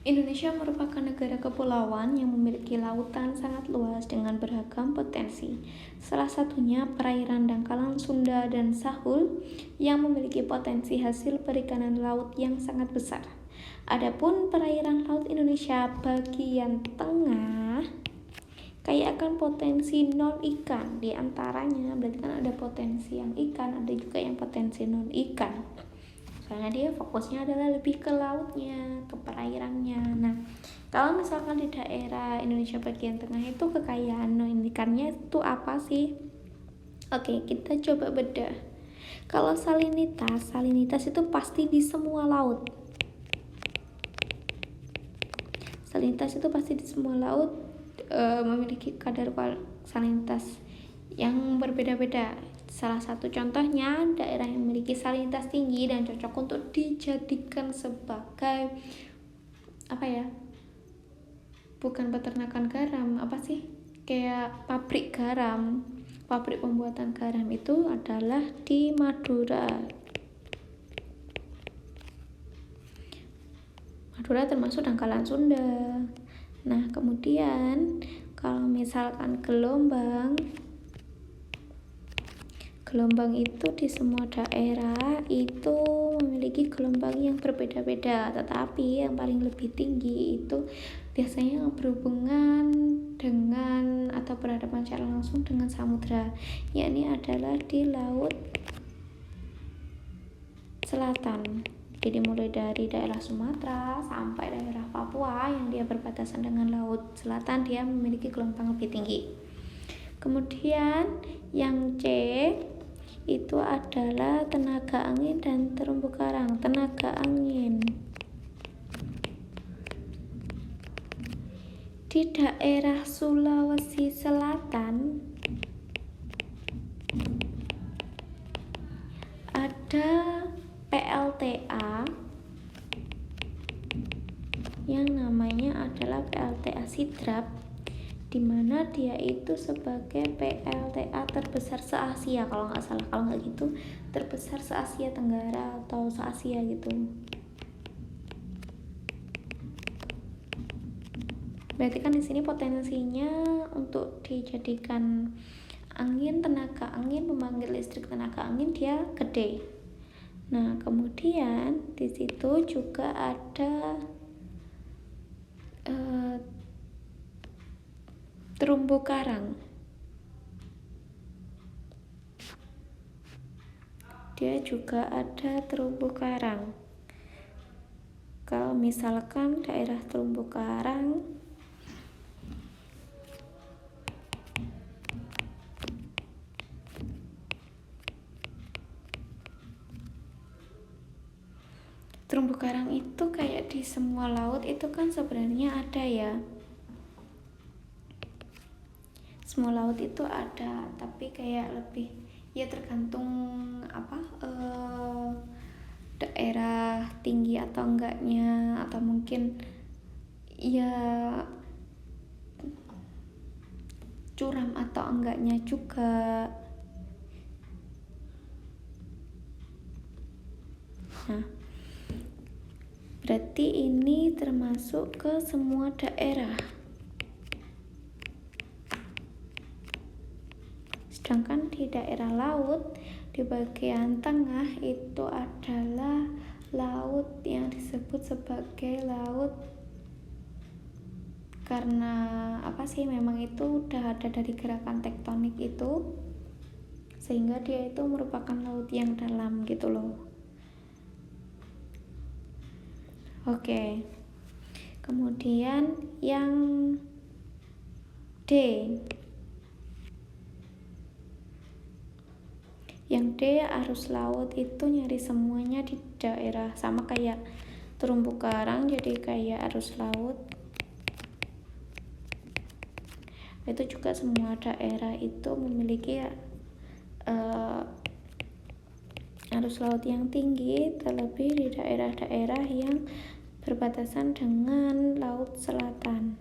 Indonesia merupakan negara kepulauan yang memiliki lautan sangat luas dengan beragam potensi. Salah satunya perairan dangkalan Sunda dan Sahul yang memiliki potensi hasil perikanan laut yang sangat besar. Adapun perairan laut Indonesia bagian tengah kaya akan potensi non ikan, di antaranya berarti kan ada potensi yang ikan, ada juga yang potensi non ikan. Soalnya dia fokusnya adalah lebih ke lautnya, ke perairannya. Nah, kalau misalkan di daerah Indonesia bagian tengah itu kekayaan non ikannya itu apa sih? Oke, kita coba bedah. Kalau salinitas itu pasti di semua laut. Salinitas itu pasti di semua laut memiliki kadar salinitas yang berbeda-beda. Salah satu contohnya daerah yang memiliki salinitas tinggi dan cocok untuk dijadikan sebagai bukan peternakan garam, kayak pabrik garam, pabrik pembuatan garam itu adalah di Madura. Madura termasuk dangkalan Sunda. Nah, kemudian kalau misalkan gelombang itu di semua daerah itu memiliki gelombang yang berbeda-beda, tetapi yang paling lebih tinggi itu biasanya berhubungan dengan atau berhadapan secara langsung dengan samudra, yakni adalah di laut selatan. Jadi mulai dari daerah Sumatera sampai daerah Papua yang dia berbatasan dengan laut selatan, dia memiliki gelombang lebih tinggi. Kemudian yang C itu adalah tenaga angin dan terumbu karang. Tenaga angin di daerah Sulawesi Selatan ada PLTA yang namanya adalah PLTA Sidrap, di mana dia itu sebagai PLTA terbesar se-Asia kalau nggak salah, kalau nggak gitu terbesar se-Asia Tenggara atau se-Asia gitu. Berarti kan di sini potensinya untuk dijadikan angin, tenaga angin, pembangkit listrik tenaga angin dia gede. Nah, kemudian di situ juga ada terumbu karang. Dia juga ada terumbu karang. Kalau misalkan daerah terumbu karang itu kayak di semua laut itu kan sebenarnya ada ya. Semua laut itu ada, tapi kayak lebih ya tergantung daerah tinggi atau enggaknya, atau mungkin ya curam atau enggaknya juga. Nah, berarti ini termasuk ke semua daerah. Sedangkan di daerah laut di bagian tengah itu adalah laut yang disebut sebagai laut karena memang itu udah ada dari gerakan tektonik itu, sehingga dia itu merupakan laut yang dalam gitu loh. Oke. Kemudian yang D. Yang D, arus laut itu nyari semuanya di daerah, sama kayak terumbu karang, jadi kayak arus laut. Itu juga semua daerah itu memiliki arus laut yang tinggi, terlebih di daerah-daerah yang berbatasan dengan laut selatan.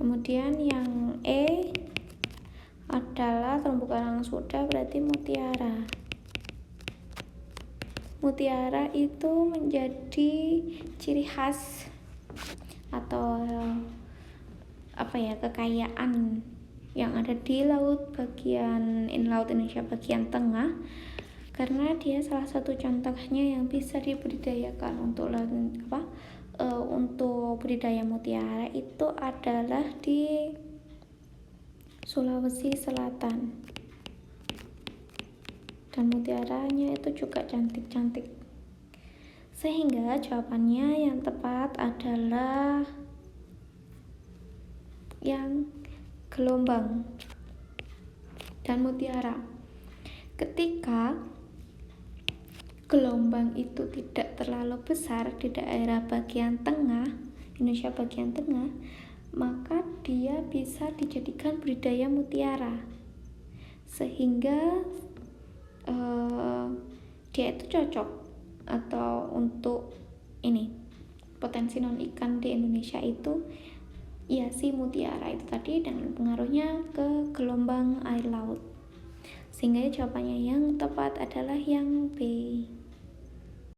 Kemudian yang E adalah terumbu karang Sudah, berarti mutiara. mutiara itu menjadi ciri khas atau kekayaan yang ada di laut Indonesia bagian tengah, karena dia salah satu contohnya yang bisa dibudidayakan untuk budidaya mutiara itu adalah di Sulawesi Selatan. Dan mutiaranya itu juga cantik-cantik. Sehingga jawabannya yang tepat adalah yang gelombang dan mutiara. Ketika gelombang itu tidak terlalu besar di daerah bagian tengah, Indonesia bagian tengah, maka dia bisa dijadikan budidaya mutiara. Sehingga dia itu cocok atau untuk potensi non ikan di Indonesia itu ya si mutiara itu tadi, dengan pengaruhnya ke gelombang air laut. Sehingga jawabannya yang tepat adalah yang B.